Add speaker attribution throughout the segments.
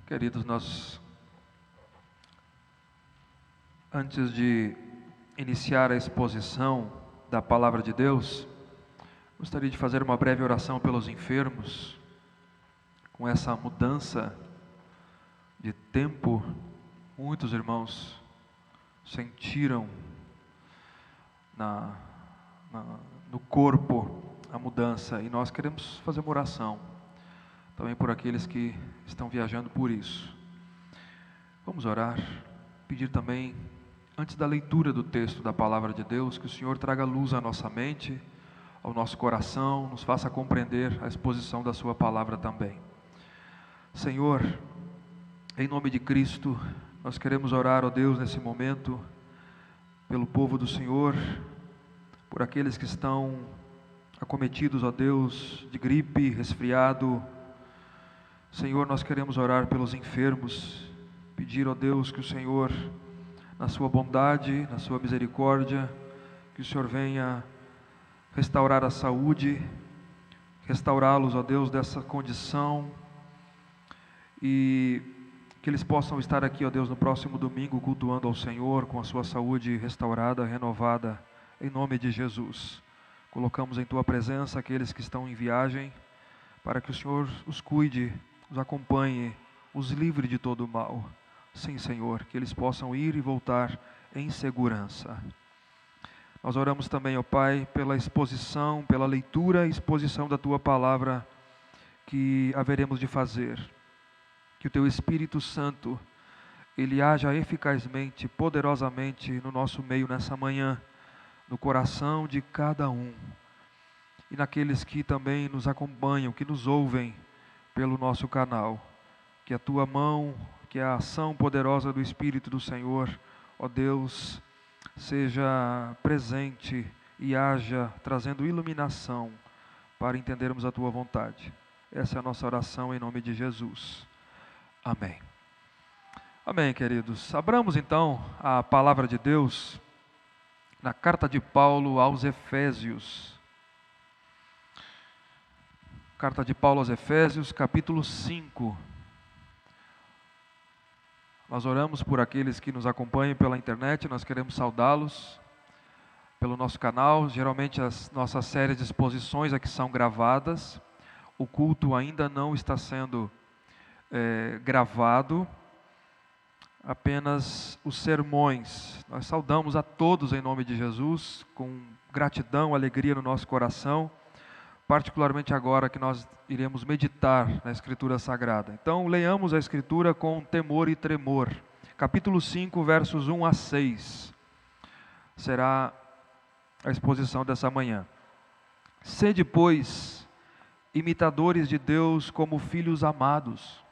Speaker 1: Queridos, antes de iniciar a exposição da Palavra de Deus, gostaria de fazer uma breve oração pelos enfermos. Com essa mudança de tempo, muitos irmãos sentiram no corpo a mudança, e nós queremos fazer uma oração também por aqueles que estão viajando por isso. Vamos orar, pedir também, antes da leitura do texto da Palavra de Deus, que o Senhor traga luz à nossa mente, ao nosso coração, nos faça compreender a exposição da Sua Palavra também. Senhor, em nome de Cristo, nós queremos orar, ó Deus, nesse momento, pelo povo do Senhor, por aqueles que estão acometidos, ó Deus, de gripe, resfriado. Senhor, nós queremos orar pelos enfermos, pedir, ó Deus, que o Senhor, na sua bondade, na sua misericórdia, que o Senhor venha restaurar a saúde, restaurá-los, ó Deus, dessa condição, e que eles possam estar aqui, ó Deus, no próximo domingo, cultuando ao Senhor, com a sua saúde restaurada, renovada, em nome de Jesus. Colocamos em Tua presença aqueles que estão em viagem, para que o Senhor os cuide, os acompanhe, os livre de todo o mal. Sim, Senhor, que eles possam ir e voltar em segurança. Nós oramos também, ó Pai, pela exposição, pela leitura e exposição da Tua Palavra que haveremos de fazer. Que o Teu Espírito Santo, Ele haja eficazmente, poderosamente no nosso meio nessa manhã, no coração de cada um, e naqueles que também nos acompanham, que nos ouvem pelo nosso canal. Que a Tua mão, que a ação poderosa do Espírito do Senhor, ó Deus, seja presente e haja trazendo iluminação para entendermos a Tua vontade. Essa é a nossa oração em nome de Jesus. Amém. Amém, queridos. Abramos então a palavra de Deus na carta de Paulo aos Efésios. Carta de Paulo aos Efésios, capítulo 5. Nós oramos por aqueles que nos acompanham pela internet, nós queremos saudá-los pelo nosso canal. Geralmente as nossas séries de exposições aqui são gravadas. O culto ainda não está sendo gravado, apenas os sermões. Nós saudamos a todos em nome de Jesus, com gratidão, alegria no nosso coração, particularmente agora que nós iremos meditar na Escritura Sagrada. Então, leiamos a Escritura com temor e tremor. Capítulo 5, versos 1 a 6. Será a exposição dessa manhã. Sede, pois, imitadores de Deus como filhos amados,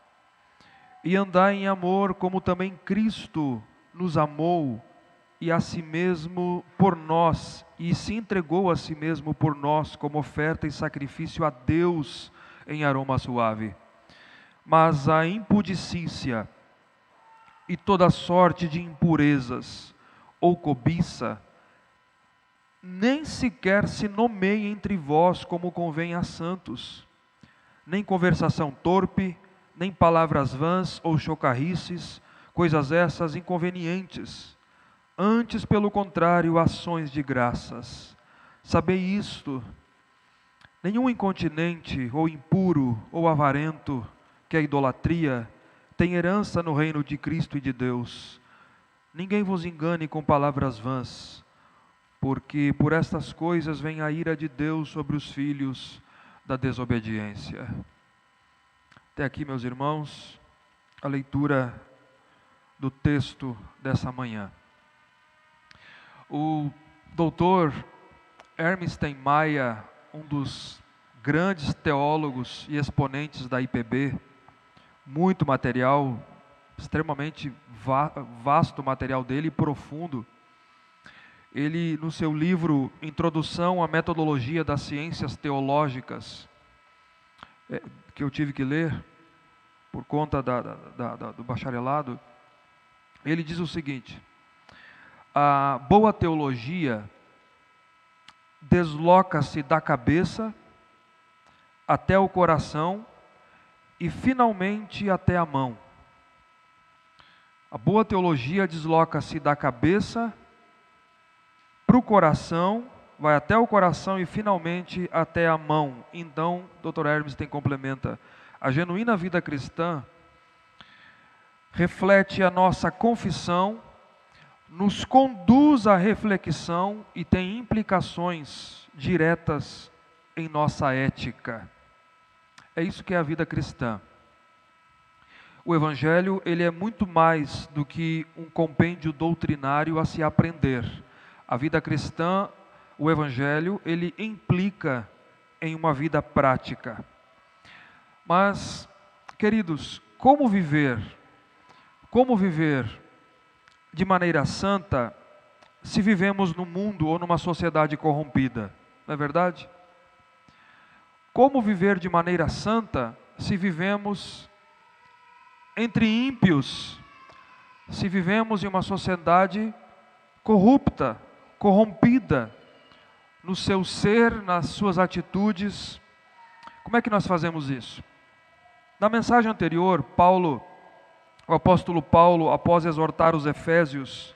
Speaker 1: e andai em amor como também Cristo nos amou, e a si mesmo por nós, e se entregou a si mesmo por nós como oferta e sacrifício a Deus em aroma suave. Mas a impudicícia e toda sorte de impurezas ou cobiça nem sequer se nomeie entre vós como convém a santos, nem conversação torpe, nem palavras vãs ou chocarrices, coisas essas inconvenientes. Antes, pelo contrário, ações de graças. Sabei isto: nenhum incontinente, ou impuro, ou avarento, que é idolatria, tem herança no reino de Cristo e de Deus. Ninguém vos engane com palavras vãs, porque por estas coisas vem a ira de Deus sobre os filhos da desobediência. Até aqui, meus irmãos, a leitura do texto dessa manhã. O doutor Hermes Maia, um dos grandes teólogos e exponentes da IPB, muito material, extremamente vasto material dele, profundo. Ele, no seu livro Introdução à Metodologia das Ciências Teológicas, que eu tive que ler por conta do bacharelado, ele diz o seguinte: a boa teologia desloca-se da cabeça até o coração e finalmente até a mão. A boa teologia desloca-se da cabeça para o coração, vai até o coração e finalmente até a mão. Então, Dr. Hermes complementa, a genuína vida cristã reflete a nossa confissão, nos conduz à reflexão e tem implicações diretas em nossa ética. É isso que é a vida cristã. O Evangelho, ele é muito mais do que um compêndio doutrinário a se aprender. A vida cristã, o Evangelho, ele implica em uma vida prática. Mas, queridos, como viver de maneira santa se vivemos num mundo ou numa sociedade corrompida? Não é verdade? Como viver de maneira santa se vivemos entre ímpios, se vivemos em uma sociedade corrupta, corrompida, no seu ser, nas suas atitudes? Como é que nós fazemos isso? Na mensagem anterior, o apóstolo Paulo, após exortar os efésios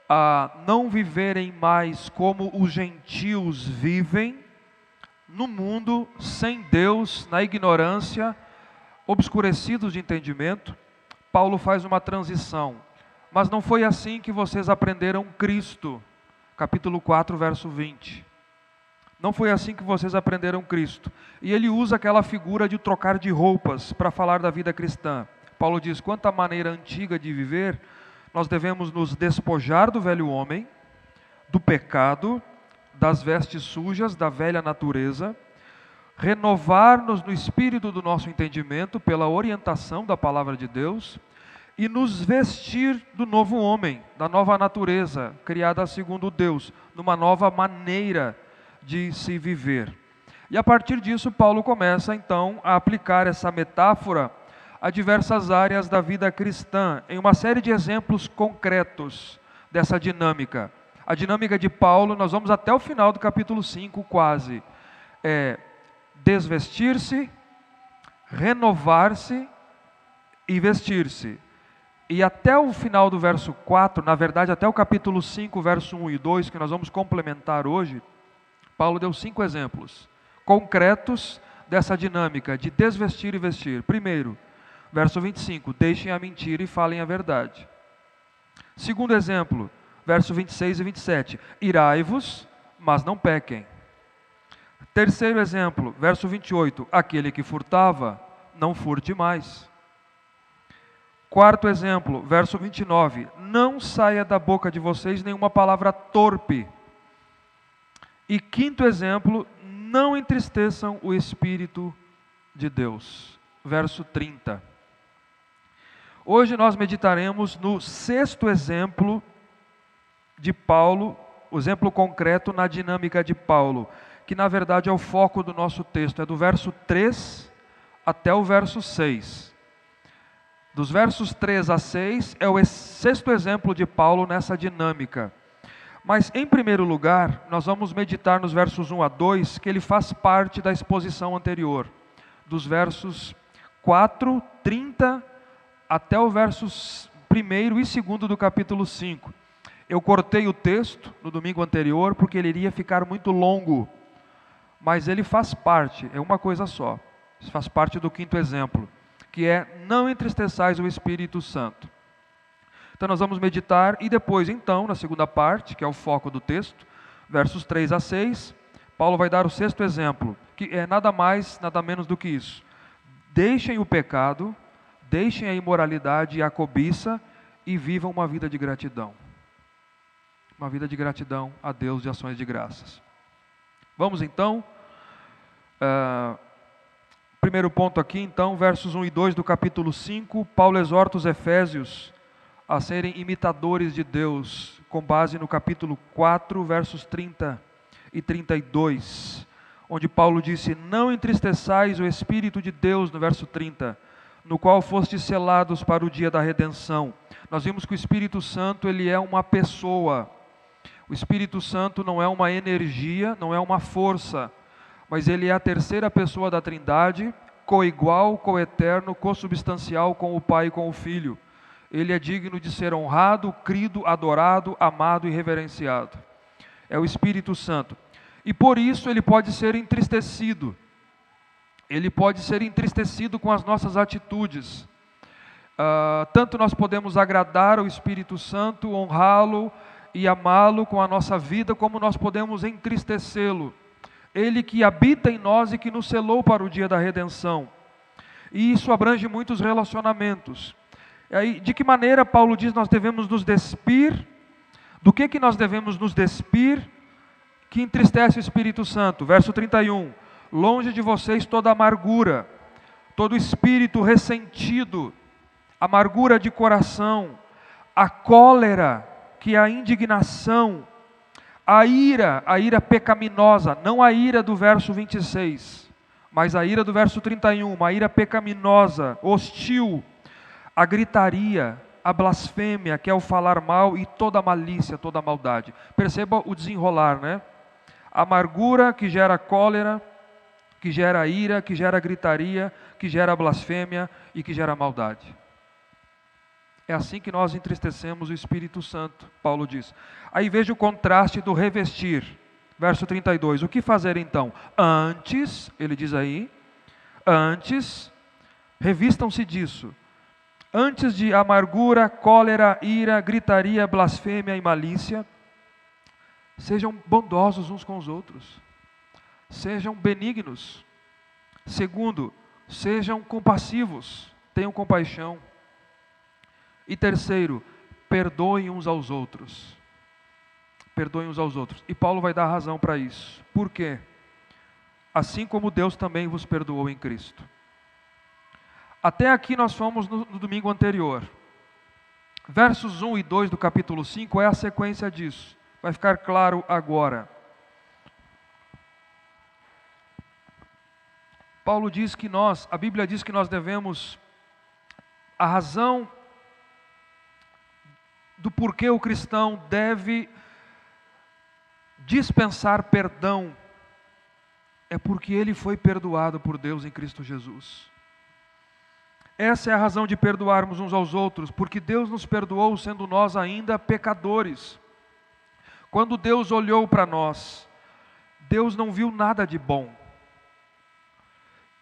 Speaker 1: a não viverem mais como os gentios vivem, no mundo, sem Deus, na ignorância, obscurecidos de entendimento, Paulo faz uma transição. Mas não foi assim que vocês aprenderam Cristo. Capítulo 4, verso 20. Não foi assim que vocês aprenderam Cristo. E ele usa aquela figura de trocar de roupas para falar da vida cristã. Paulo diz, quanto à maneira antiga de viver, nós devemos nos despojar do velho homem, do pecado, das vestes sujas, da velha natureza, renovar-nos no espírito do nosso entendimento pela orientação da palavra de Deus e nos vestir do novo homem, da nova natureza, criada segundo Deus, numa nova maneira de se viver. E a partir disso, Paulo começa então a aplicar essa metáfora a diversas áreas da vida cristã, em uma série de exemplos concretos dessa dinâmica. A dinâmica de Paulo, nós vamos até o final do capítulo 5 quase, desvestir-se, renovar-se e vestir-se. E até o final do verso 4, na verdade até o capítulo 5, verso 1 e 2, que nós vamos complementar hoje, Paulo deu 5 exemplos concretos dessa dinâmica de desvestir e vestir. Primeiro, verso 25, deixem a mentira e falem a verdade. Segundo exemplo, verso 26 e 27, irai-vos, mas não pequem. Terceiro exemplo, verso 28, aquele que furtava, não furte mais. Quarto exemplo, verso 29, não saia da boca de vocês nenhuma palavra torpe. E quinto exemplo, não entristeçam o Espírito de Deus. Verso 30. Hoje nós meditaremos no sexto exemplo de Paulo, o exemplo concreto na dinâmica de Paulo, que na verdade é o foco do nosso texto, é do verso 3 até o verso 6. Dos versos 3 a 6 é o sexto exemplo de Paulo nessa dinâmica. Mas em primeiro lugar, nós vamos meditar nos versos 1 a 2, que ele faz parte da exposição anterior, dos versos 4, 30 até o versos 1º e 2º do capítulo 5. Eu cortei o texto no domingo anterior porque ele iria ficar muito longo, mas ele faz parte, é uma coisa só, faz parte do quinto exemplo, que é não entristeçais o Espírito Santo. Então nós vamos meditar e depois então, na segunda parte, que é o foco do texto, versos 3 a 6, Paulo vai dar o sexto exemplo, que é nada mais, nada menos do que isso. Deixem o pecado, deixem a imoralidade e a cobiça e vivam uma vida de gratidão. Uma vida de gratidão a Deus, de ações de graças. Vamos então, primeiro ponto aqui então, versos 1 e 2 do capítulo 5, Paulo exorta os efésios a serem imitadores de Deus, com base no capítulo 4, versos 30 e 32, onde Paulo disse, não entristeçais o Espírito de Deus, no verso 30, no qual fostes selados para o dia da redenção. Nós vimos que o Espírito Santo, ele é uma pessoa. O Espírito Santo não é uma energia, não é uma força, mas ele é a terceira pessoa da Trindade, coigual, coeterno, consubstancial com o Pai e com o Filho. Ele é digno de ser honrado, crido, adorado, amado e reverenciado. É o Espírito Santo. E por isso ele pode ser entristecido. Ele pode ser entristecido com as nossas atitudes. Tanto nós podemos agradar o Espírito Santo, honrá-lo e amá-lo com a nossa vida, como nós podemos entristecê-lo. Ele que habita em nós e que nos selou para o dia da redenção. E isso abrange muitos relacionamentos. E aí, de que maneira Paulo diz nós devemos nos despir? Do que nós devemos nos despir que entristece o Espírito Santo? Verso 31. Longe de vocês toda amargura, todo espírito ressentido, amargura de coração, a cólera, que é a indignação, a ira pecaminosa, não a ira do verso 26, mas a ira do verso 31, uma ira pecaminosa, hostil, a gritaria, a blasfêmia, que é o falar mal, e toda a malícia, toda a maldade. Perceba o desenrolar, né? Amargura que gera cólera, que gera ira, que gera gritaria, que gera blasfêmia e que gera maldade. É assim que nós entristecemos o Espírito Santo, Paulo diz. Aí veja o contraste do revestir. Verso 32. O que fazer então? Antes, ele diz aí, antes, revistam-se disso. Antes de amargura, cólera, ira, gritaria, blasfêmia e malícia, sejam bondosos uns com os outros. Sejam benignos. Segundo, sejam compassivos, tenham compaixão. E terceiro, perdoem uns aos outros. Perdoem uns aos outros. E Paulo vai dar razão para isso. Por quê? Assim como Deus também vos perdoou em Cristo. Até aqui nós fomos no domingo anterior. Versos 1 e 2 do capítulo 5 é a sequência disso. Vai ficar claro agora. Paulo diz que a Bíblia diz que nós devemos, a razão do porquê o cristão deve dispensar perdão, é porque ele foi perdoado por Deus em Cristo Jesus. Essa é a razão de perdoarmos uns aos outros, porque Deus nos perdoou sendo nós ainda pecadores. Quando Deus olhou para nós, Deus não viu nada de bom.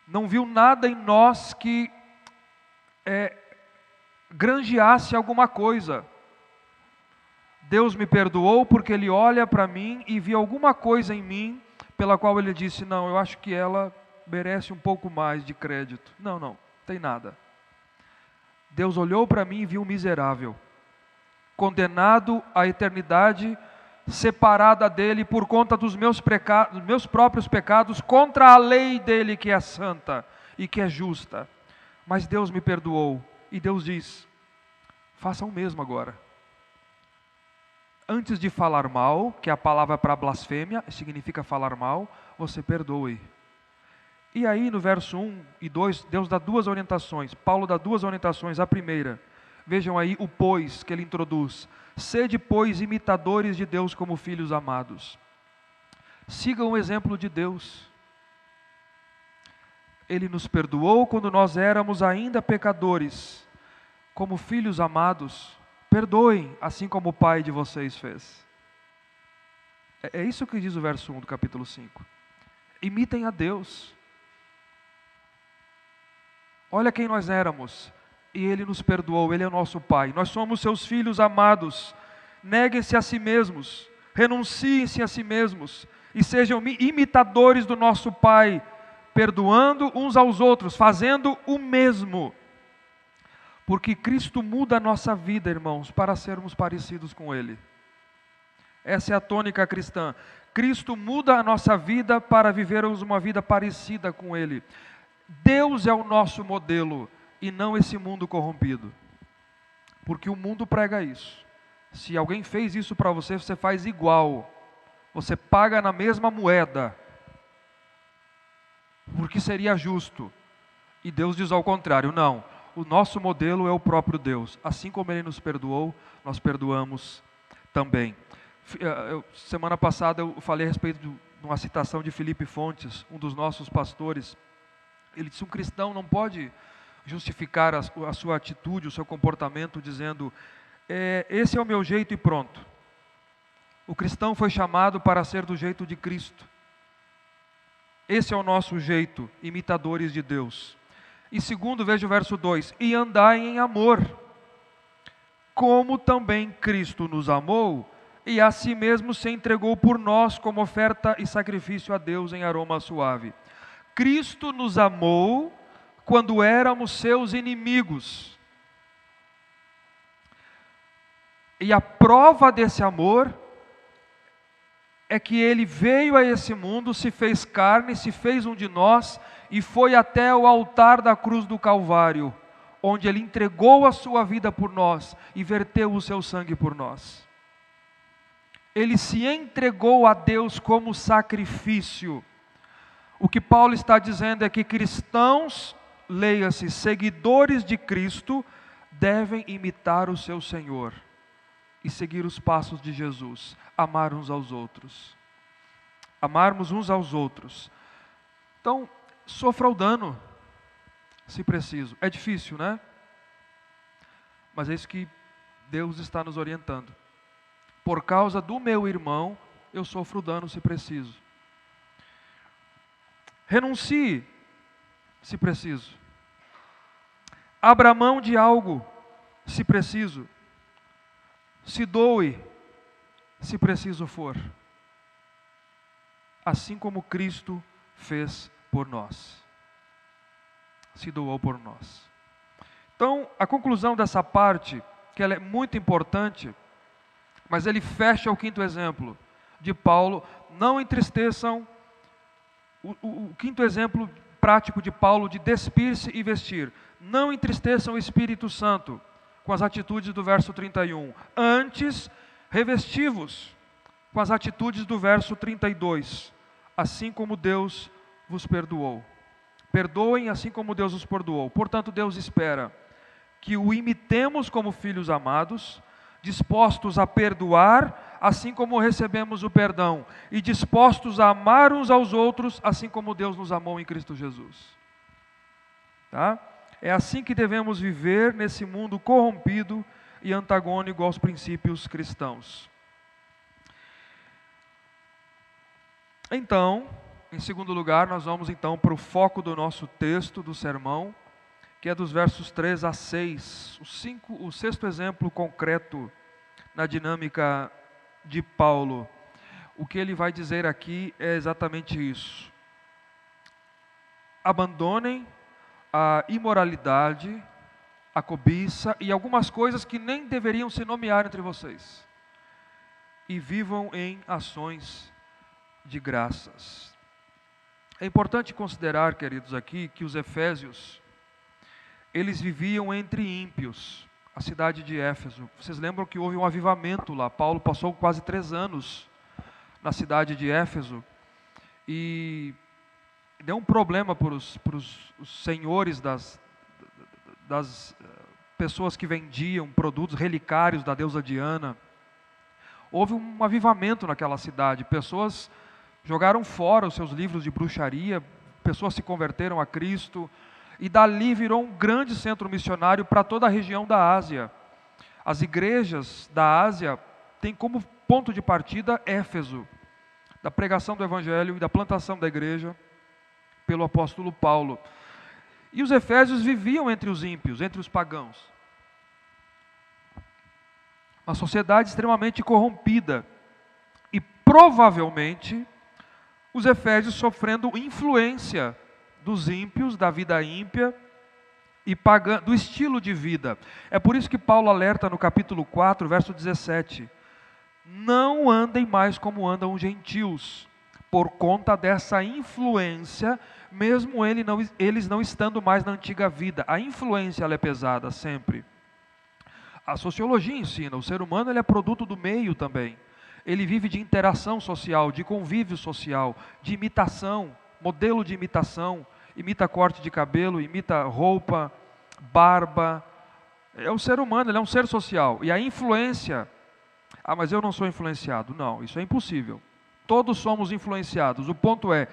Speaker 1: Não viu nada em nós que granjeasse alguma coisa. Deus me perdoou porque Ele olha para mim e viu alguma coisa em mim pela qual Ele disse, não, eu acho que ela merece um pouco mais de crédito. Não tem nada. Deus olhou para mim e viu um miserável, condenado à eternidade, separada dele por conta dos meus próprios pecados, contra a lei dele que é santa e que é justa. Mas Deus me perdoou, e Deus diz, faça o mesmo agora. Antes de falar mal, que é a palavra para blasfêmia, significa falar mal, você perdoe. E aí no verso 1 e 2, Deus dá duas orientações. Paulo dá duas orientações. A primeira, vejam aí o pois que ele introduz. Sede, pois, imitadores de Deus como filhos amados. Sigam o exemplo de Deus. Ele nos perdoou quando nós éramos ainda pecadores. Como filhos amados, perdoem, assim como o Pai de vocês fez. É isso que diz o verso 1 do capítulo 5. Imitem a Deus. Olha quem nós éramos, e Ele nos perdoou, Ele é o nosso Pai. Nós somos seus filhos amados. Neguem-se a si mesmos, renunciem-se a si mesmos, e sejam imitadores do nosso Pai, perdoando uns aos outros, fazendo o mesmo. Porque Cristo muda a nossa vida, irmãos, para sermos parecidos com Ele. Essa é a tônica cristã. Cristo muda a nossa vida para vivermos uma vida parecida com Ele. Deus é o nosso modelo e não esse mundo corrompido. Porque o mundo prega isso. Se alguém fez isso para você, você faz igual. Você paga na mesma moeda. Porque seria justo. E Deus diz ao contrário, não. O nosso modelo é o próprio Deus. Assim como Ele nos perdoou, nós perdoamos também. Semana passada eu falei a respeito de uma citação de Felipe Fontes, um dos nossos pastores. Ele disse, um cristão não pode justificar a sua atitude, o seu comportamento, dizendo, esse é o meu jeito e pronto. O cristão foi chamado para ser do jeito de Cristo. Esse é o nosso jeito, imitadores de Deus. E segundo, veja o verso 2, e andai em amor, como também Cristo nos amou, e a si mesmo se entregou por nós como oferta e sacrifício a Deus em aroma suave. Cristo nos amou quando éramos seus inimigos. E a prova desse amor é que Ele veio a esse mundo, se fez carne, se fez um de nós e foi até o altar da cruz do Calvário, onde Ele entregou a sua vida por nós e verteu o seu sangue por nós. Ele se entregou a Deus como sacrifício. O que Paulo está dizendo é que cristãos, leia-se, seguidores de Cristo, devem imitar o seu Senhor e seguir os passos de Jesus, amar uns aos outros. Amarmos uns aos outros. Então, sofra o dano, se preciso. É difícil, né? Mas é isso que Deus está nos orientando. Por causa do meu irmão, eu sofro dano se preciso. Renuncie, se preciso. Abra mão de algo, se preciso. Se doe, se preciso for. Assim como Cristo fez por nós. Se doou por nós. Então, a conclusão dessa parte, que ela é muito importante, mas ele fecha o quinto exemplo de Paulo, não entristeçam, o quinto exemplo prático de Paulo de despir-se e vestir, não entristeçam o Espírito Santo com as atitudes do verso 31, antes revesti-vos com as atitudes do verso 32, assim como Deus vos perdoou. Perdoem assim como Deus os perdoou. Portanto, Deus espera que o imitemos como filhos amados, dispostos a perdoar, assim como recebemos o perdão, e dispostos a amar uns aos outros, assim como Deus nos amou em Cristo Jesus. Tá? É assim que devemos viver nesse mundo corrompido e antagônico aos princípios cristãos. Então, em segundo lugar, nós vamos então para o foco do nosso texto, do sermão, que é dos versos 3 a 6, o sexto exemplo concreto na dinâmica de Paulo. O que ele vai dizer aqui é exatamente isso. Abandonem a imoralidade, a cobiça e algumas coisas que nem deveriam se nomear entre vocês. E vivam em ações de graças. É importante considerar, queridos, aqui, que os efésios, eles viviam entre ímpios, a cidade de Éfeso. Vocês lembram que houve um avivamento lá, Paulo passou quase 3 anos na cidade de Éfeso, e deu um problema para os senhores das pessoas que vendiam produtos relicários da deusa Diana. Houve um avivamento naquela cidade, pessoas jogaram fora os seus livros de bruxaria, pessoas se converteram a Cristo, e dali virou um grande centro missionário para toda a região da Ásia. As igrejas da Ásia têm como ponto de partida Éfeso, da pregação do Evangelho e da plantação da igreja pelo apóstolo Paulo. E os efésios viviam entre os ímpios, entre os pagãos. Uma sociedade extremamente corrompida. E provavelmente os efésios sofrendo influência dos ímpios, da vida ímpia e pagã, do estilo de vida. É por isso que Paulo alerta no capítulo 4, verso 17. Não andem mais como andam os gentios, por conta dessa influência, mesmo eles não estando mais na antiga vida. A influência ela é pesada sempre. A sociologia ensina, o ser humano ele é produto do meio também. Ele vive de interação social, de convívio social, de imitação, modelo de imitação, imita corte de cabelo, imita roupa, barba. É o ser humano, ele é um ser social. E a influência, mas eu não sou influenciado. Não, isso é impossível. Todos somos influenciados. O ponto é,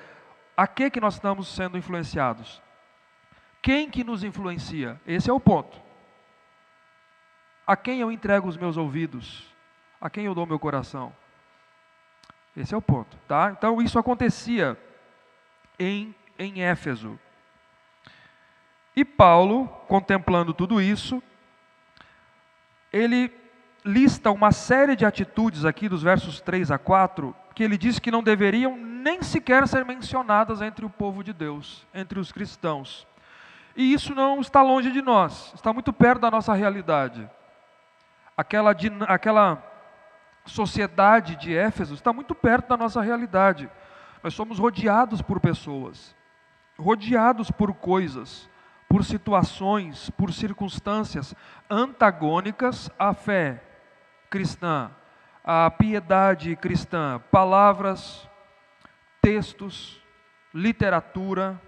Speaker 1: a que nós estamos sendo influenciados? Quem que nos influencia? Esse é o ponto. A quem eu entrego os meus ouvidos? A quem eu dou meu coração? Esse é o ponto, tá? Então isso acontecia em Éfeso. E Paulo, contemplando tudo isso, ele lista uma série de atitudes aqui dos versos 3 a 4, que ele diz que não deveriam nem sequer ser mencionadas entre o povo de Deus, entre os cristãos. E isso não está longe de nós, está muito perto da nossa realidade. Aquela sociedade de Éfeso está muito perto da nossa realidade. Nós somos rodeados por pessoas, rodeados por coisas, por situações, por circunstâncias antagônicas à fé cristã, à piedade cristã, palavras, textos, literatura,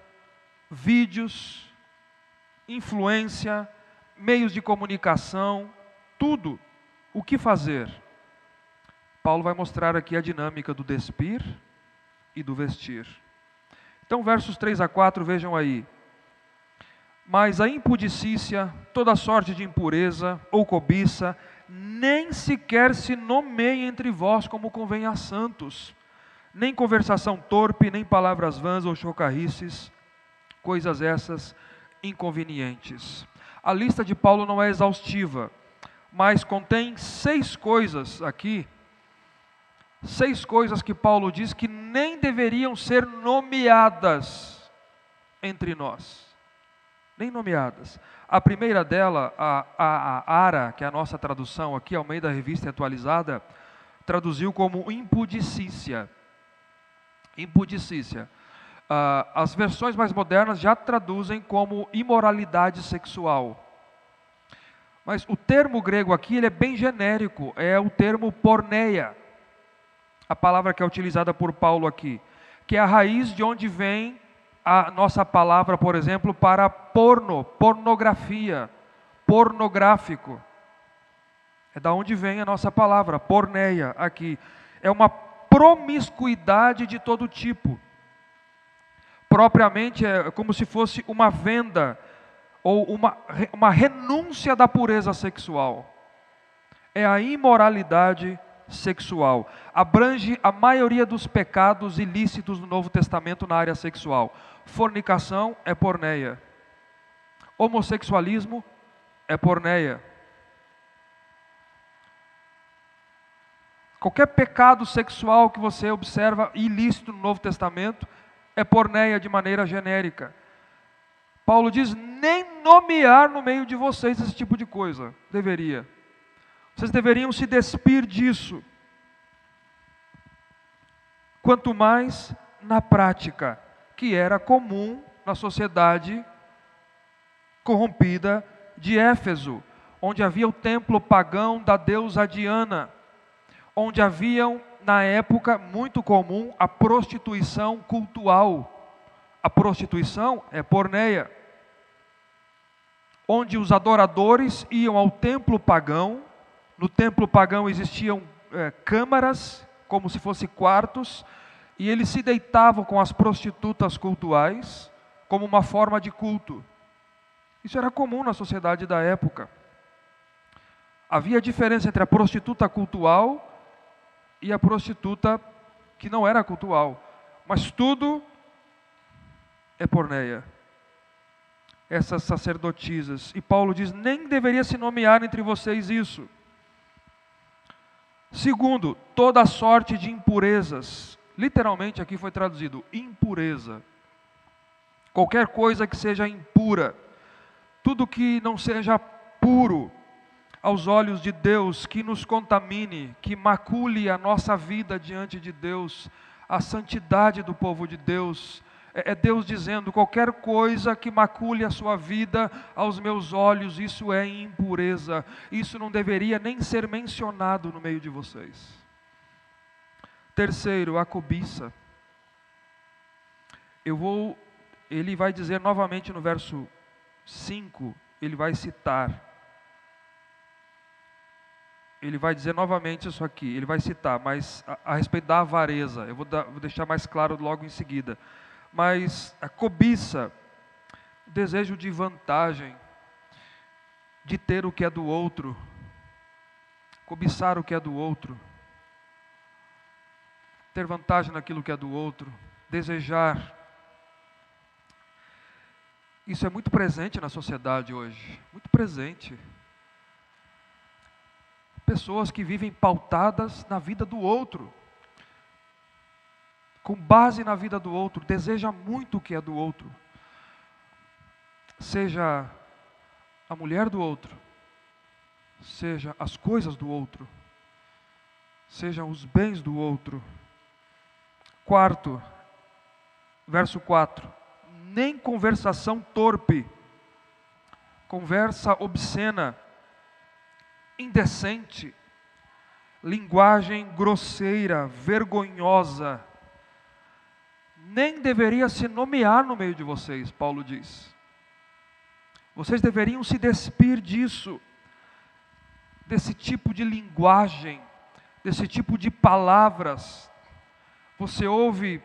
Speaker 1: vídeos, influência, meios de comunicação, tudo. O que fazer? Paulo vai mostrar aqui a dinâmica do despir e do vestir. Então, versos 3 a 4, vejam aí. Mas a impudicícia, toda sorte de impureza ou cobiça, nem sequer se nomeie entre vós como convém a santos, nem conversação torpe, nem palavras vãs ou chocarrices, coisas essas inconvenientes. A lista de Paulo não é exaustiva, mas contém 6 coisas aqui, 6 coisas que Paulo diz que nem deveriam ser nomeadas entre nós. Nem nomeadas. A primeira dela, a ARA, que é a nossa tradução aqui, ao meio da Revista Atualizada, traduziu como impudicícia. Impudicícia. As versões mais modernas já traduzem como imoralidade sexual. Mas o termo grego aqui ele é bem genérico, é o termo porneia, a palavra que é utilizada por Paulo aqui, que é a raiz de onde vem a nossa palavra, por exemplo, para pornografia, pornográfico. É da onde vem a nossa palavra, porneia, aqui. É uma promiscuidade de todo tipo. Propriamente é como se fosse uma venda, ou uma renúncia da pureza sexual. É a imoralidade sexual. Abrange a maioria dos pecados ilícitos do Novo Testamento na área sexual. Fornicação é porneia. Homossexualismo é porneia. Qualquer pecado sexual que você observa ilícito no Novo Testamento é porneia de maneira genérica. Paulo diz, nem nomear no meio de vocês esse tipo de coisa. Deveria. Vocês deveriam se despir disso. Quanto mais na prática, que era comum na sociedade corrompida de Éfeso, onde havia o templo pagão da deusa Diana, onde haviam, na época, muito comum a prostituição cultual. A prostituição é porneia. Onde os adoradores iam ao templo pagão. No templo pagão existiam câmaras, como se fossem quartos, e eles se deitavam com as prostitutas cultuais, como uma forma de culto. Isso era comum na sociedade da época. Havia diferença entre a prostituta cultual e a prostituta que não era cultual. Mas tudo é porneia. Essas sacerdotisas. E Paulo diz, nem deveria se nomear entre vocês isso. Segundo, toda sorte de impurezas. Literalmente aqui foi traduzido, impureza. Qualquer coisa que seja impura. Tudo que não seja puro aos olhos de Deus, que nos contamine, que macule a nossa vida diante de Deus, a santidade do povo de Deus. É Deus dizendo, qualquer coisa que macule a sua vida aos meus olhos, isso é impureza. Isso não deveria nem ser mencionado no meio de vocês. Terceiro, a cobiça. Ele vai dizer novamente no verso 5, ele vai citar. Ele vai dizer novamente isso aqui, ele vai citar, mas a respeito da avareza, eu vou deixar mais claro logo em seguida. Mas a cobiça, o desejo de vantagem, de ter o que é do outro, cobiçar o que é do outro, ter vantagem naquilo que é do outro, desejar. Isso é muito presente na sociedade hoje, muito presente. Pessoas que vivem pautadas na vida do outro, com base na vida do outro, deseja muito o que é do outro. Seja a mulher do outro, seja as coisas do outro, sejam os bens do outro. Quarto, verso 4. Nem conversação torpe, conversa obscena, indecente, linguagem grosseira, vergonhosa, nem deveria se nomear no meio de vocês, Paulo diz. Vocês deveriam se despir disso, desse tipo de linguagem, desse tipo de palavras. Você ouve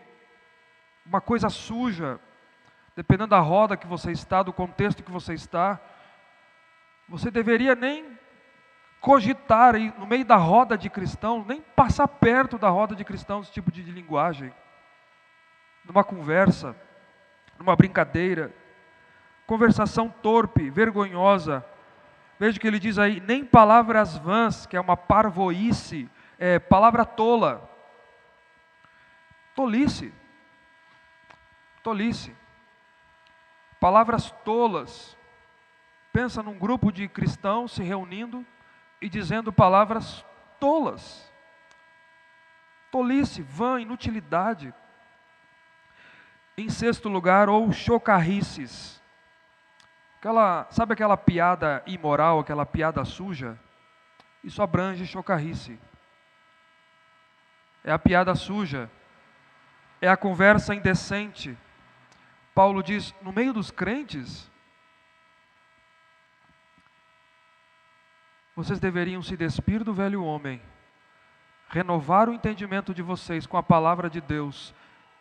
Speaker 1: uma coisa suja, dependendo da roda que você está, do contexto que você está, você deveria nem cogitar aí, no meio da roda de cristãos, nem passar perto da roda de cristãos, esse tipo de linguagem. Numa conversa, numa brincadeira, conversação torpe, vergonhosa. Veja que ele diz aí, nem palavras vãs, que é uma parvoíce, palavra tola. Tolice. Tolice. Palavras tolas. Pensa num grupo de cristãos se reunindo e dizendo palavras tolas. Tolice, vã, inutilidade. Em sexto lugar, ou chocarrices. Sabe aquela piada imoral, aquela piada suja? Isso abrange chocarrice. É a piada suja. É a conversa indecente. Paulo diz, no meio dos crentes, vocês deveriam se despir do velho homem, renovar o entendimento de vocês com a palavra de Deus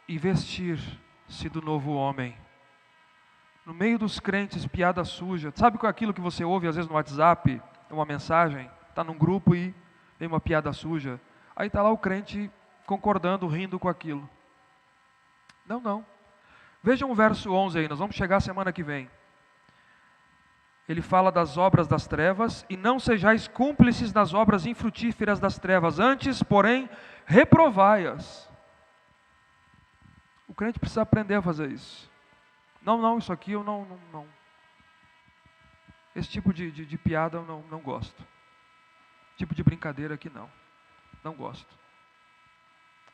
Speaker 1: e vestir-se do novo homem. No meio dos crentes, piada suja. Sabe com aquilo que você ouve às vezes no WhatsApp, uma mensagem, está num grupo e vem uma piada suja. Aí está lá o crente concordando, rindo com aquilo. Não. Vejam o verso 11 aí, nós vamos chegar semana que vem. Ele fala das obras das trevas, e não sejais cúmplices das obras infrutíferas das trevas, antes, porém, reprovai-as. O crente precisa aprender a fazer isso. Não, isso aqui eu não. Esse tipo de piada eu não gosto. Tipo de brincadeira aqui não gosto.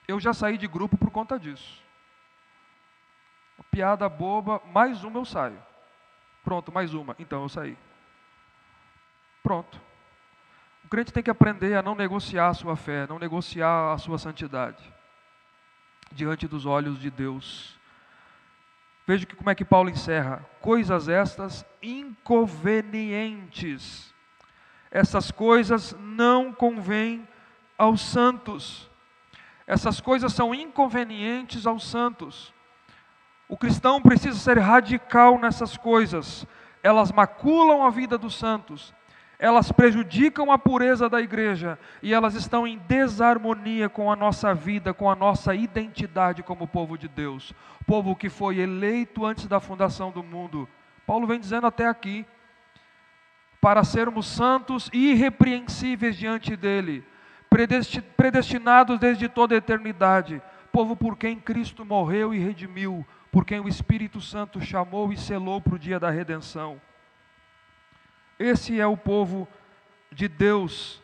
Speaker 1: Eu já saí de grupo por conta disso. Uma piada boba, mais uma eu saio. Pronto, mais uma, então eu saí. Pronto. O crente tem que aprender a não negociar a sua fé, não negociar a sua santidade diante dos olhos de Deus. Veja como é que Paulo encerra. Coisas estas inconvenientes. Essas coisas não convêm aos santos. Essas coisas são inconvenientes aos santos. O cristão precisa ser radical nessas coisas. Elas maculam a vida dos santos. Elas prejudicam a pureza da igreja. E elas estão em desarmonia com a nossa vida, com a nossa identidade como povo de Deus. Povo que foi eleito antes da fundação do mundo. Paulo vem dizendo até aqui. Para sermos santos e irrepreensíveis diante dele. Predestinados desde toda a eternidade. Povo por quem Cristo morreu e redimiu. Por quem o Espírito Santo chamou e selou para o dia da redenção. Esse é o povo de Deus,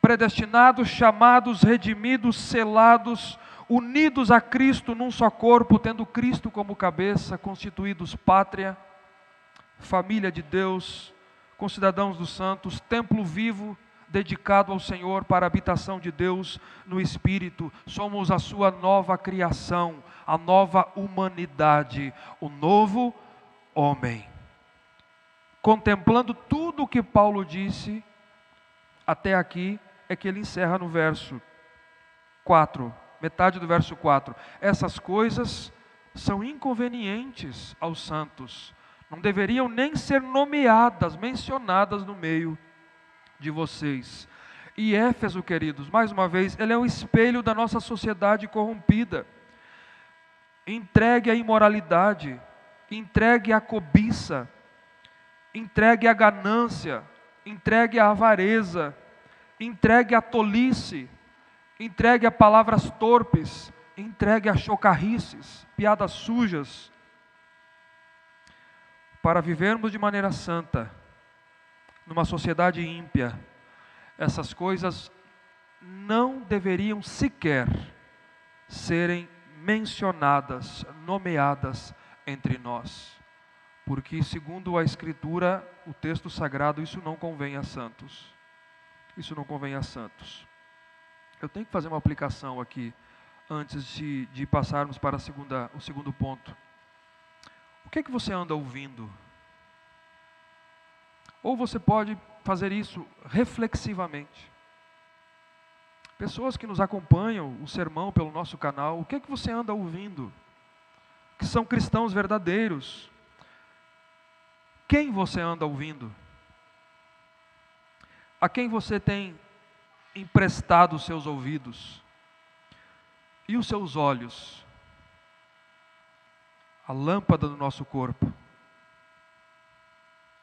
Speaker 1: predestinados, chamados, redimidos, selados, unidos a Cristo num só corpo, tendo Cristo como cabeça, constituídos pátria, família de Deus, concidadãos dos santos, templo vivo, dedicado ao Senhor para a habitação de Deus no Espírito. Somos a sua nova criação, a nova humanidade, o novo homem. Contemplando tudo o que Paulo disse até aqui, é que ele encerra no verso 4, metade do verso 4. Essas coisas, são inconvenientes aos santos. Não deveriam nem ser nomeadas, mencionadas no meio de vocês. E Éfeso, queridos, mais uma vez, ele é um espelho da nossa sociedade corrompida, entregue à imoralidade, entregue à cobiça, entregue à ganância, entregue à avareza, entregue à tolice, entregue a palavras torpes, entregue a chocarrices, piadas sujas. Para vivermos de maneira santa, numa sociedade ímpia, essas coisas não deveriam sequer serem mencionadas, nomeadas entre nós. Porque, segundo a Escritura, o texto sagrado, isso não convém a santos. Isso não convém a santos. Eu tenho que fazer uma aplicação aqui, antes de passarmos para o segundo ponto. O que é que você anda ouvindo? Ou você pode fazer isso reflexivamente. Pessoas que nos acompanham, o sermão pelo nosso canal, o que é que você anda ouvindo? Que são cristãos verdadeiros. Quem você anda ouvindo? A quem você tem emprestado os seus ouvidos? E os seus olhos? A lâmpada do nosso corpo.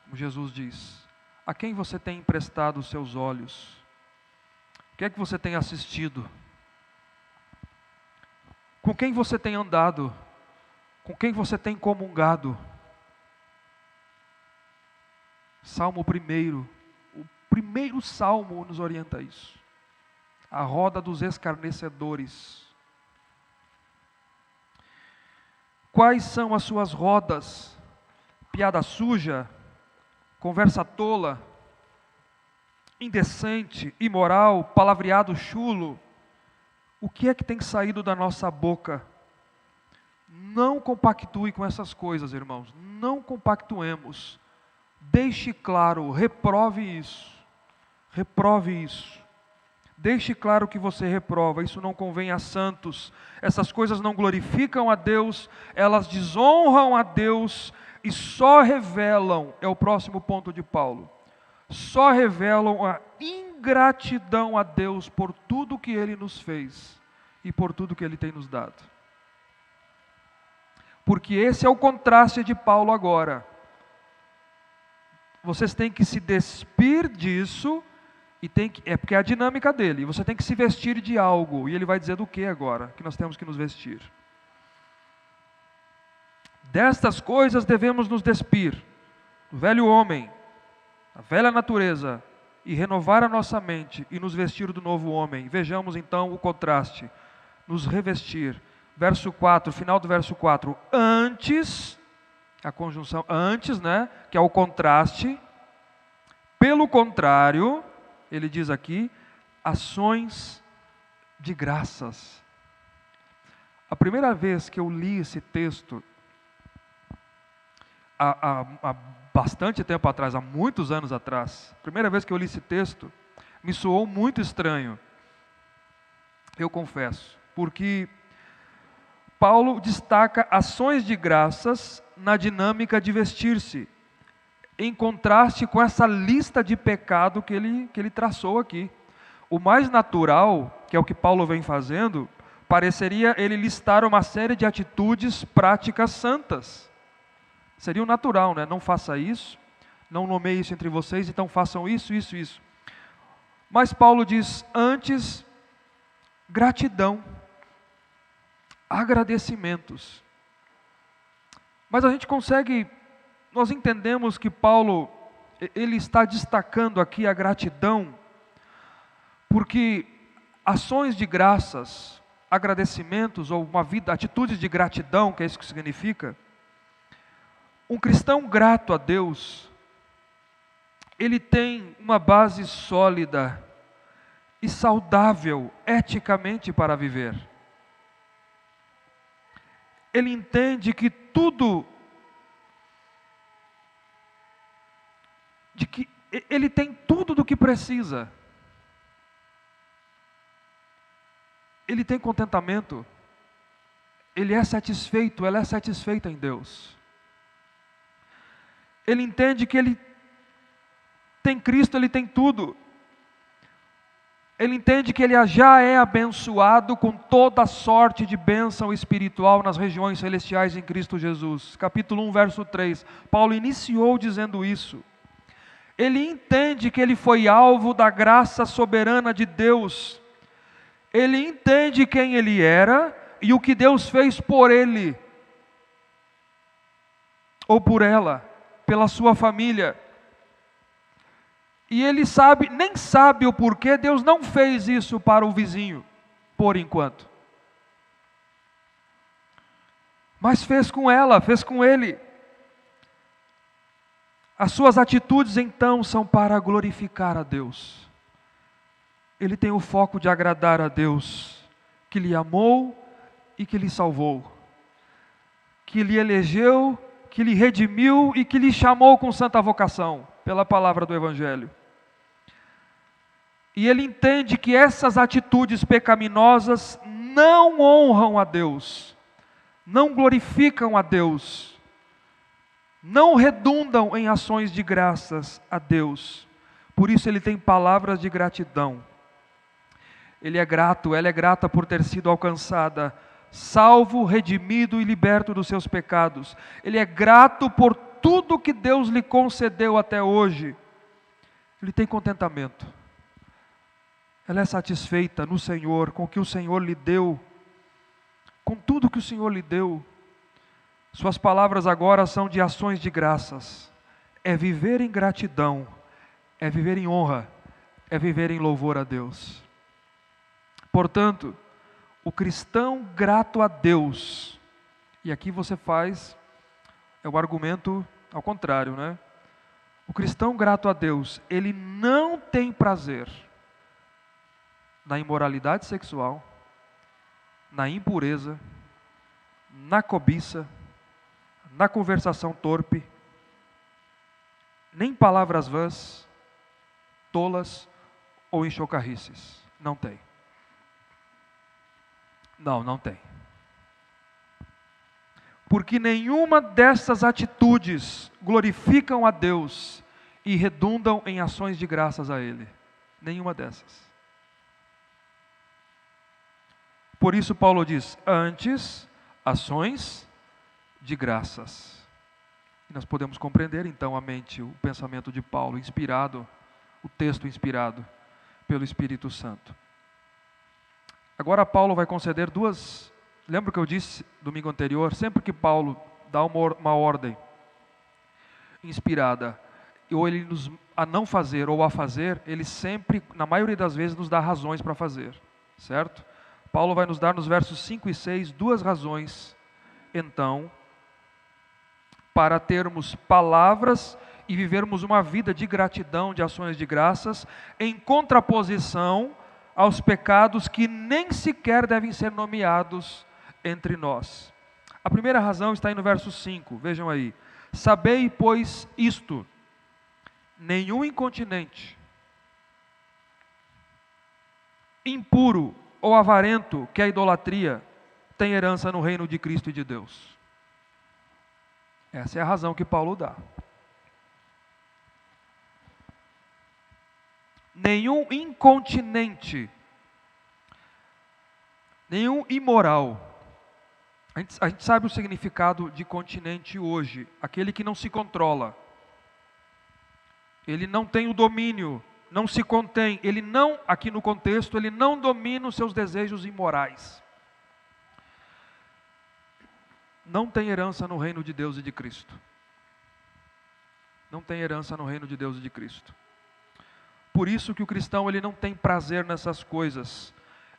Speaker 1: Como Jesus diz, a quem você tem emprestado os seus olhos? O que é que você tem assistido? Com quem você tem andado? Com quem você tem comungado? Salmo 1, o primeiro salmo nos orienta a isso. A roda dos escarnecedores. Quais são as suas rodas? Piada suja, conversa tola, indecente, imoral, palavreado chulo. O que é que tem saído da nossa boca? Não compactue com essas coisas, irmãos. Não compactuemos. Deixe claro, reprove isso. Reprove isso. Deixe claro que você reprova, isso não convém a santos. Essas coisas não glorificam a Deus, elas desonram a Deus e só revelam, é o próximo ponto de Paulo, só revelam a ingratidão a Deus por tudo que Ele nos fez e por tudo que Ele tem nos dado. Porque esse é o contraste de Paulo agora. Vocês têm que se despir disso. É porque é a dinâmica dele. Você tem que se vestir de algo. E ele vai dizer do que agora? Que nós temos que nos vestir. Destas coisas devemos nos despir. Do velho homem, a velha natureza, e renovar a nossa mente e nos vestir do novo homem. Vejamos então o contraste. Nos revestir. Verso 4, final do verso 4. Antes, a conjunção antes, né? Que é o contraste. Pelo contrário, ele diz aqui, ações de graças. A primeira vez que eu li esse texto, há bastante tempo atrás, há muitos anos atrás, a primeira vez que eu li esse texto, me soou muito estranho, eu confesso, porque Paulo destaca ações de graças na dinâmica de vestir-se, em contraste com essa lista de pecado que ele traçou aqui. O mais natural, que é o que Paulo vem fazendo, pareceria ele listar uma série de atitudes práticas santas. Seria o natural, né? Não faça isso, não nomeie isso entre vocês, então façam isso, isso, isso. Mas Paulo diz, antes, gratidão, agradecimentos. Mas a gente consegue... Nós entendemos que Paulo, ele está destacando aqui a gratidão, porque ações de graças, agradecimentos, ou uma vida, atitudes de gratidão, que é isso que significa, um cristão grato a Deus, ele tem uma base sólida e saudável, eticamente, para viver. Ele entende que tudo de que ele tem tudo do que precisa. Ele tem contentamento. ele é satisfeito, ela é satisfeita em Deus. Ele entende que ele tem Cristo, ele tem tudo. Ele entende que ele já é abençoado com toda sorte de bênção espiritual nas regiões celestiais em Cristo Jesus. Capítulo 1, verso 3. Paulo iniciou dizendo isso. Ele entende que ele foi alvo da graça soberana de Deus. Ele entende quem ele era e o que Deus fez por ele, ou por ela, pela sua família. E ele nem sabe o porquê Deus não fez isso para o vizinho, por enquanto. Mas fez com ela, fez com ele. As suas atitudes então são para glorificar a Deus. Ele tem o foco de agradar a Deus, que lhe amou e que lhe salvou, que lhe elegeu, que lhe redimiu e que lhe chamou com santa vocação, pela palavra do Evangelho. E ele entende que essas atitudes pecaminosas não honram a Deus, não glorificam a Deus, não redundam em ações de graças a Deus. Por isso ele tem palavras de gratidão. Ele é grato, ela é grata por ter sido alcançada, salvo, redimido e liberto dos seus pecados. Ele é grato por tudo que Deus lhe concedeu até hoje. Ele tem contentamento. Ela é satisfeita no Senhor, com o que o Senhor lhe deu, com tudo que o Senhor lhe deu. Suas palavras agora são de ações de graças. É viver em gratidão, é viver em honra, é viver em louvor a Deus. Portanto, o cristão grato a Deus, e aqui você faz, é o argumento ao contrário, né? O cristão grato a Deus, ele não tem prazer na imoralidade sexual, na impureza, na cobiça, na conversação torpe, nem palavras vãs, tolas ou em chocarrices. Não tem. Não tem. Porque nenhuma dessas atitudes glorificam a Deus e redundam em ações de graças a Ele. Nenhuma dessas. Por isso Paulo diz, antes, ações de graças. E nós podemos compreender então a mente, o pensamento de Paulo, inspirado, o texto inspirado pelo Espírito Santo. Agora Paulo vai conceder duas, lembra que eu disse domingo anterior, sempre que Paulo dá uma ordem inspirada, ou ele nos a não fazer ou a fazer, ele sempre, na maioria das vezes, nos dá razões para fazer, certo? Paulo vai nos dar nos versos 5 e 6 duas razões, então, para termos palavras e vivermos uma vida de gratidão, de ações de graças, em contraposição aos pecados que nem sequer devem ser nomeados entre nós. A primeira razão está aí no verso 5, vejam aí. Sabei, pois, isto, nenhum incontinente, impuro ou avarento, que é a idolatria, tem herança no reino de Cristo e de Deus. Essa é a razão que Paulo dá. Nenhum incontinente, nenhum imoral. A gente sabe o significado de continente hoje, aquele que não se controla. Ele não tem o domínio, não se contém, ele não, aqui no contexto, ele não domina os seus desejos imorais. Não tem herança no reino de Deus e de Cristo. Não tem herança no reino de Deus e de Cristo. Por isso que o cristão ele não tem prazer nessas coisas.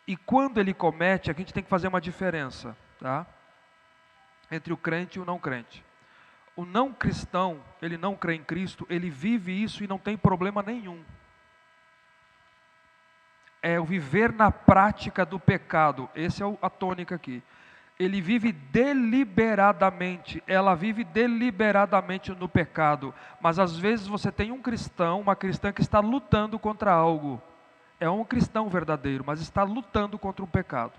Speaker 1: E quando ele comete, a gente tem que fazer uma diferença, tá? Entre o crente e o não crente. O não cristão, ele não crê em Cristo, ele vive isso e não tem problema nenhum. É o viver na prática do pecado. Esse é a tônica aqui. Ele vive deliberadamente, ela vive deliberadamente no pecado. Mas às vezes você tem um cristão, uma cristã que está lutando contra algo. É um cristão verdadeiro, mas está lutando contra um pecado.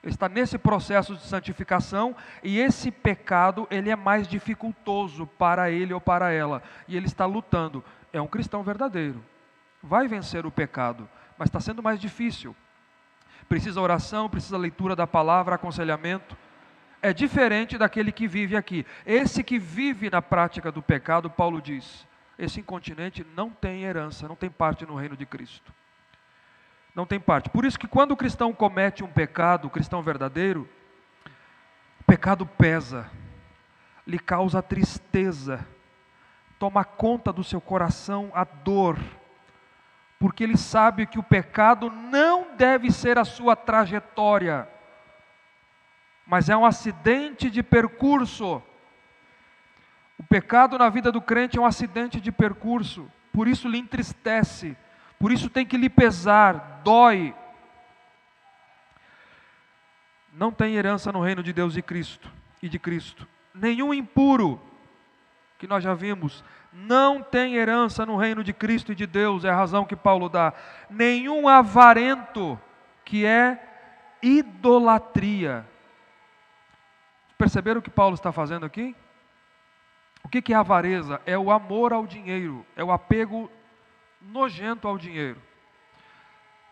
Speaker 1: Ele está nesse processo de santificação e esse pecado, ele é mais dificultoso para ele ou para ela. E ele está lutando. É um cristão verdadeiro. Vai vencer o pecado, mas está sendo mais difícil. Precisa oração, precisa leitura da palavra, aconselhamento. É diferente daquele que vive aqui. Esse que vive na prática do pecado, Paulo diz, esse incontinente não tem herança, não tem parte no reino de Cristo. Não tem parte. Por isso que quando o cristão comete um pecado, o cristão verdadeiro, o pecado pesa, lhe causa tristeza, toma conta do seu coração a dor, porque ele sabe que o pecado não deve ser a sua trajetória, mas é um acidente de percurso. O pecado na vida do crente é um acidente de percurso, por isso lhe entristece, por isso tem que lhe pesar, dói. Não tem herança no reino de Deus e de Cristo. Nenhum impuro, que nós já vimos, não tem herança no reino de Cristo e de Deus, é a razão que Paulo dá. Nenhum avarento, que é idolatria. Perceberam o que Paulo está fazendo aqui? O que é avareza? É o amor ao dinheiro, é o apego nojento ao dinheiro.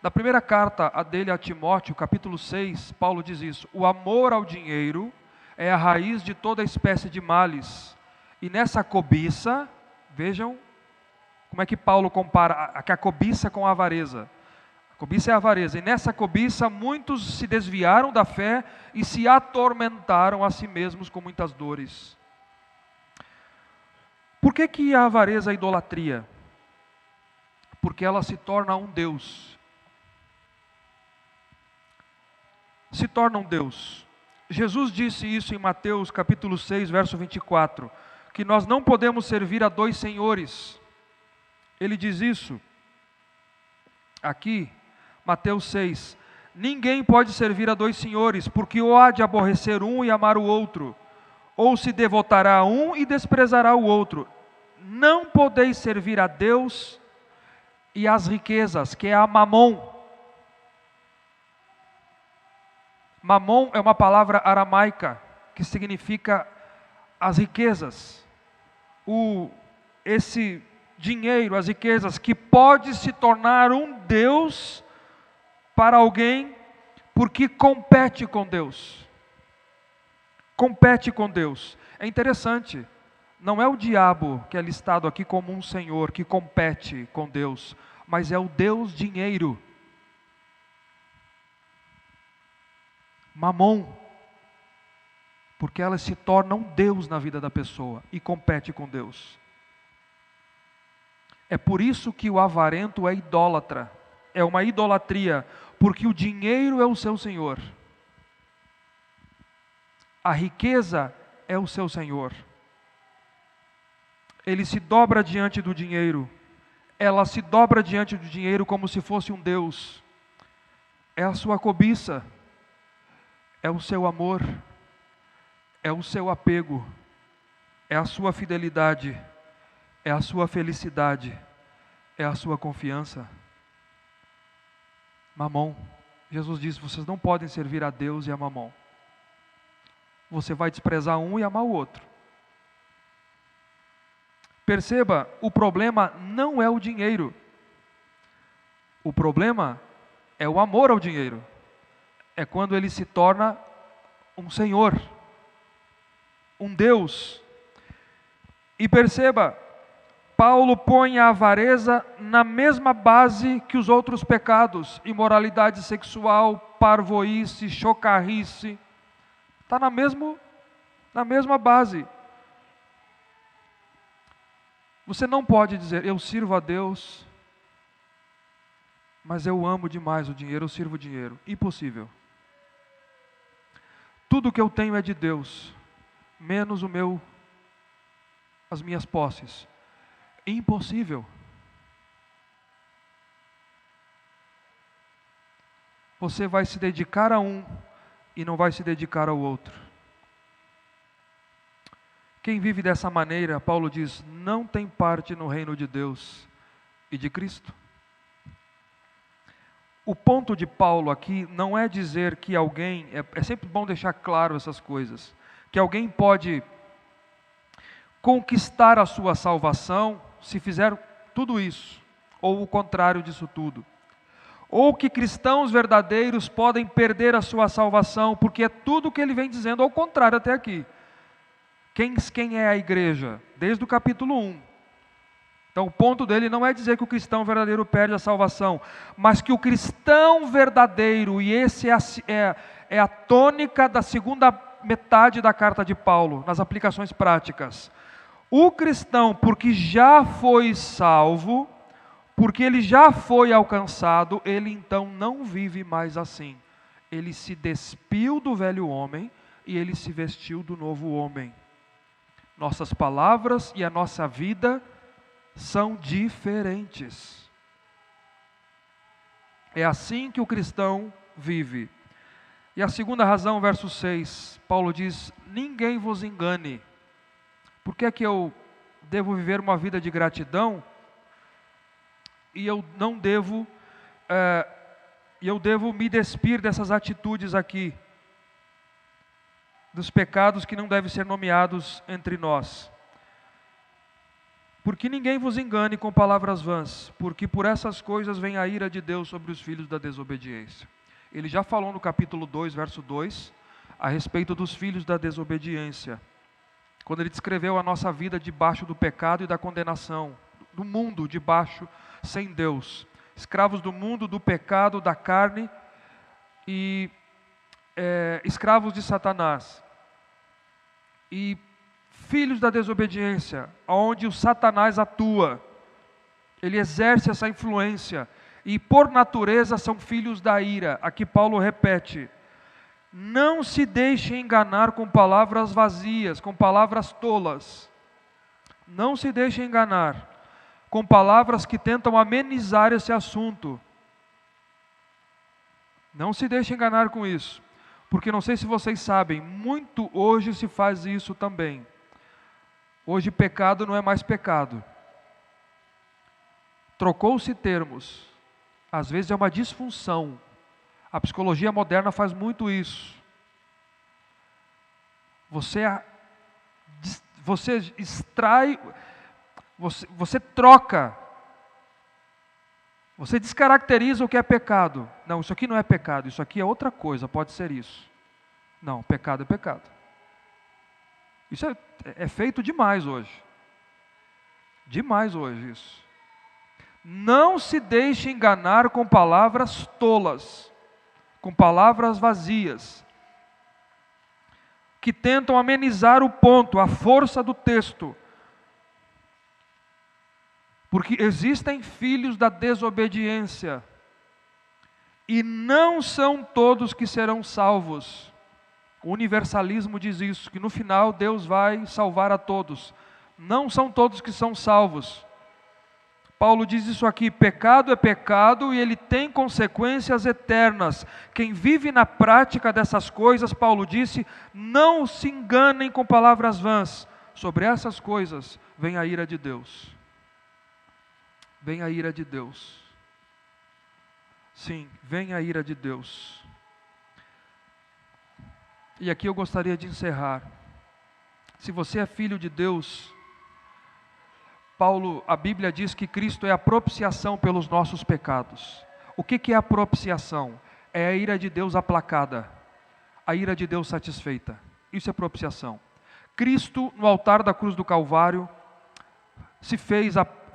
Speaker 1: Na primeira carta dele a Timóteo, capítulo 6, Paulo diz isso: o amor ao dinheiro é a raiz de toda espécie de males. E nessa cobiça, vejam como é que Paulo compara a cobiça com a avareza. A cobiça é a avareza. E nessa cobiça muitos se desviaram da fé e se atormentaram a si mesmos com muitas dores. Por que a avareza é a idolatria? Porque ela se torna um Deus. Se torna um Deus. Jesus disse isso em Mateus capítulo 6, verso 24, que nós não podemos servir a dois senhores. Ele diz isso aqui, Mateus 6, ninguém pode servir a dois senhores, porque ou há de aborrecer um e amar o outro, ou se devotará a um e desprezará o outro. Não podeis servir a Deus e as riquezas, que é a mamon. Mamon é uma palavra aramaica que significa as riquezas. Esse dinheiro, as riquezas, que pode se tornar um Deus para alguém, porque compete com Deus. Compete com Deus. É interessante. Não é o diabo que é listado aqui como um senhor que compete com Deus, mas é o Deus dinheiro. Mamon. Porque ela se torna um Deus na vida da pessoa e compete com Deus. É por isso que o avarento é idólatra. É uma idolatria, porque o dinheiro é o seu senhor. A riqueza é o seu senhor. Ele se dobra diante do dinheiro. Ela se dobra diante do dinheiro como se fosse um Deus. É a sua cobiça. É o seu amor. É o seu apego. É a sua fidelidade. É a sua felicidade. É a sua confiança. Mamon. Jesus disse, vocês não podem servir a Deus e a mamon. Você vai desprezar um e amar o outro. Perceba, o problema não é o dinheiro. O problema é o amor ao dinheiro. É quando ele se torna um senhor, um Deus. E perceba, Paulo põe a avareza na mesma base que os outros pecados: imoralidade sexual, parvoíce, chocarrice. Está na mesma base. Você não pode dizer, eu sirvo a Deus, mas eu amo demais o dinheiro, eu sirvo o dinheiro. Impossível. Tudo que eu tenho é de Deus, menos as minhas posses. Impossível. Você vai se dedicar a um e não vai se dedicar ao outro. Quem vive dessa maneira, Paulo diz, não tem parte no reino de Deus e de Cristo. O ponto de Paulo aqui não é dizer que alguém, é sempre bom deixar claro essas coisas, que alguém pode conquistar a sua salvação se fizer tudo isso, ou o contrário disso tudo. Ou que cristãos verdadeiros podem perder a sua salvação, porque é tudo o que ele vem dizendo ao contrário até aqui. Quem é a igreja? Desde o capítulo 1. Então o ponto dele não é dizer que o cristão verdadeiro perde a salvação, mas que o cristão verdadeiro, e esse é a tônica da segunda metade da carta de Paulo, nas aplicações práticas. O cristão, porque já foi salvo, porque ele já foi alcançado, ele então não vive mais assim. Ele se despiu do velho homem e ele se vestiu do novo homem. Nossas palavras e a nossa vida são diferentes. É assim que o cristão vive. E a segunda razão, verso 6, Paulo diz: ninguém vos engane. Por que é que eu devo viver uma vida de gratidão e eu não devo, eu devo me despir dessas atitudes aqui, dos pecados que não devem ser nomeados entre nós? Porque ninguém vos engane com palavras vãs, porque por essas coisas vem a ira de Deus sobre os filhos da desobediência. Ele já falou no capítulo 2, verso 2, a respeito dos filhos da desobediência, quando ele descreveu a nossa vida debaixo do pecado e da condenação, do mundo debaixo, sem Deus, escravos do mundo, do pecado, da carne e escravos de Satanás. E filhos da desobediência, onde o Satanás atua, ele exerce essa influência, e por natureza são filhos da ira. Aqui Paulo repete: não se deixe enganar com palavras vazias, com palavras tolas. Não se deixe enganar com palavras que tentam amenizar esse assunto. Não se deixe enganar com isso, porque não sei se vocês sabem, muito hoje se faz isso também. Hoje pecado não é mais pecado. Trocou-se termos. Às vezes é uma disfunção. A psicologia moderna faz muito isso. Você extrai, você troca, você descaracteriza o que é pecado. Não, isso aqui não é pecado, isso aqui é outra coisa, pode ser isso. Não, pecado é pecado. Isso é feito demais hoje. Demais hoje isso. Não se deixe enganar com palavras tolas, com palavras vazias, que tentam amenizar o ponto, a força do texto. Porque existem filhos da desobediência, e não são todos que serão salvos. O universalismo diz isso, que no final Deus vai salvar a todos. Não são todos que são salvos. Paulo diz isso aqui: pecado é pecado e ele tem consequências eternas. Quem vive na prática dessas coisas, Paulo disse, não se enganem com palavras vãs. Sobre essas coisas vem a ira de Deus. Vem a ira de Deus. Sim, vem a ira de Deus. E aqui eu gostaria de encerrar. Se você é filho de Deus, a Bíblia diz que Cristo é a propiciação pelos nossos pecados. O que é a propiciação? É a ira de Deus aplacada, a ira de Deus satisfeita. Isso é propiciação. Cristo, no altar da cruz do Calvário,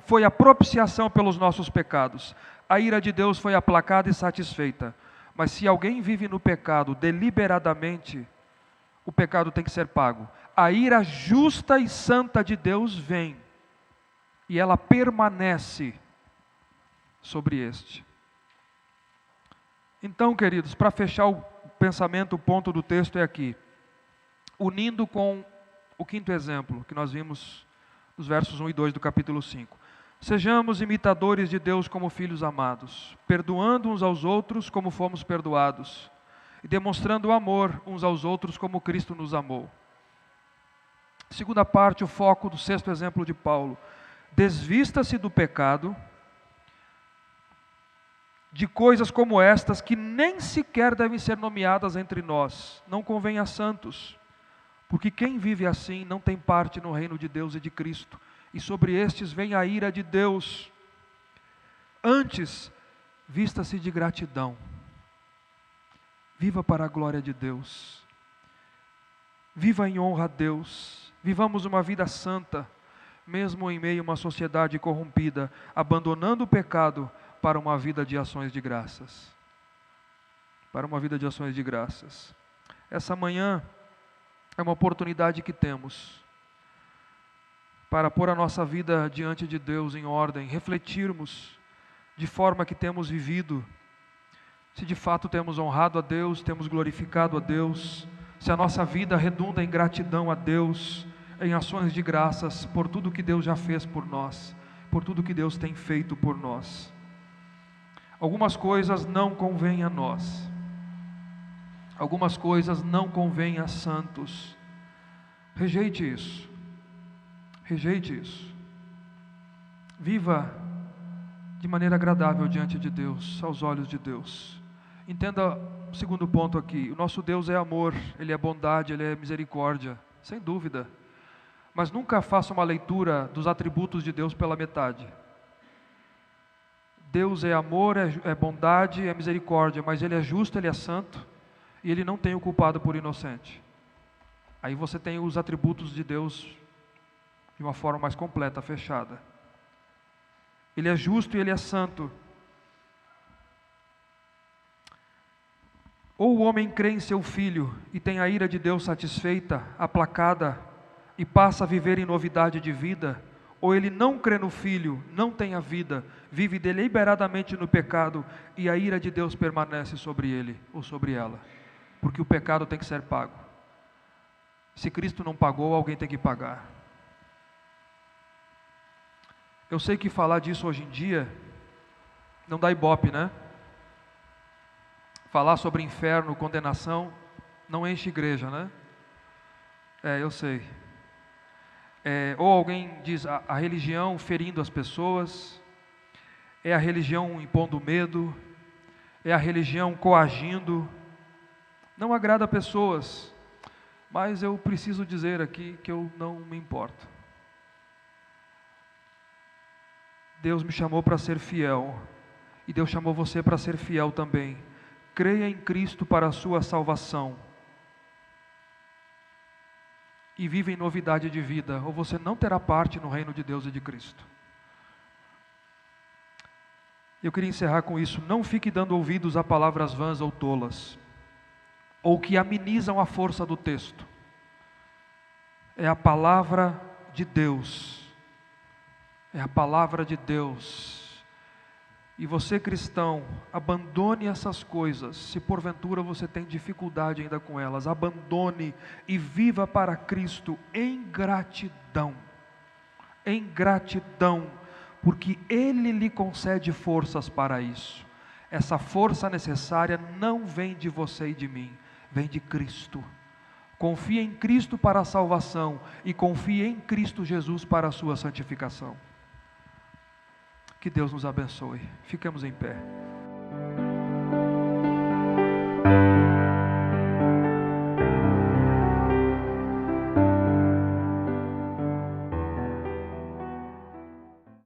Speaker 1: foi a propiciação pelos nossos pecados. A ira de Deus foi aplacada e satisfeita. Mas se alguém vive no pecado deliberadamente, o pecado tem que ser pago. A ira justa e santa de Deus vem, e ela permanece sobre este. Então, queridos, para fechar o pensamento, o ponto do texto é aqui. Unindo com o quinto exemplo, que nós vimos nos versos 1 e 2 do capítulo 5. Sejamos imitadores de Deus como filhos amados, perdoando uns aos outros como fomos perdoados, e demonstrando amor uns aos outros como Cristo nos amou. Segunda parte, o foco do sexto exemplo de Paulo. Desvista-se do pecado de coisas como estas que nem sequer devem ser nomeadas entre nós. Não convém a santos, porque quem vive assim não tem parte no reino de Deus e de Cristo, e sobre estes vem a ira de Deus. Antes, vista-se de gratidão. Viva para a glória de Deus. Viva em honra a Deus. Vivamos uma vida santa, mesmo em meio a uma sociedade corrompida, abandonando o pecado para uma vida de ações de graças. Para uma vida de ações de graças. Essa manhã é uma oportunidade que temos para pôr a nossa vida diante de Deus em ordem, refletirmos de forma que temos vivido, se de fato temos honrado a Deus, temos glorificado a Deus, se a nossa vida redunda em gratidão a Deus, em ações de graças por tudo que Deus já fez por nós, por tudo que Deus tem feito por nós. Algumas coisas não convêm a nós, algumas coisas não convêm a santos. Rejeite isso, rejeite isso. Viva de maneira agradável diante de Deus, aos olhos de Deus. Entenda o segundo ponto aqui: o nosso Deus é amor, Ele é bondade, Ele é misericórdia, sem dúvida. Mas nunca faça uma leitura dos atributos de Deus pela metade. Deus é amor, é bondade, é misericórdia, mas Ele é justo, Ele é santo, e Ele não tem o culpado por inocente. Aí você tem os atributos de Deus de uma forma mais completa, fechada. Ele é justo e Ele é santo. Ou o homem crê em seu Filho e tem a ira de Deus satisfeita, aplacada, e passa a viver em novidade de vida, ou ele não crê no Filho, não tem a vida, vive deliberadamente no pecado, e a ira de Deus permanece sobre ele ou sobre ela, porque o pecado tem que ser pago. Se Cristo não pagou, alguém tem que pagar. Eu sei que falar disso hoje em dia não dá ibope, né? Falar sobre inferno, condenação, não enche igreja, né? Eu sei. Ou alguém diz a religião ferindo as pessoas, é a religião impondo medo, é a religião coagindo. Não agrada a pessoas, mas eu preciso dizer aqui que eu não me importo. Deus me chamou para ser fiel, e Deus chamou você para ser fiel também. Creia em Cristo para a sua salvação, e viva em novidade de vida, ou você não terá parte no reino de Deus e de Cristo. Eu queria encerrar com isso: não fique dando ouvidos a palavras vãs ou tolas, ou que amenizam a força do texto. É a palavra de Deus, é a palavra de Deus. E você, cristão, abandone essas coisas. Se porventura você tem dificuldade ainda com elas, abandone e viva para Cristo em gratidão. Em gratidão, porque Ele lhe concede forças para isso. Essa força necessária não vem de você e de mim, vem de Cristo. Confie em Cristo para a salvação e confie em Cristo Jesus para a sua santificação. Que Deus nos abençoe. Fiquemos em pé.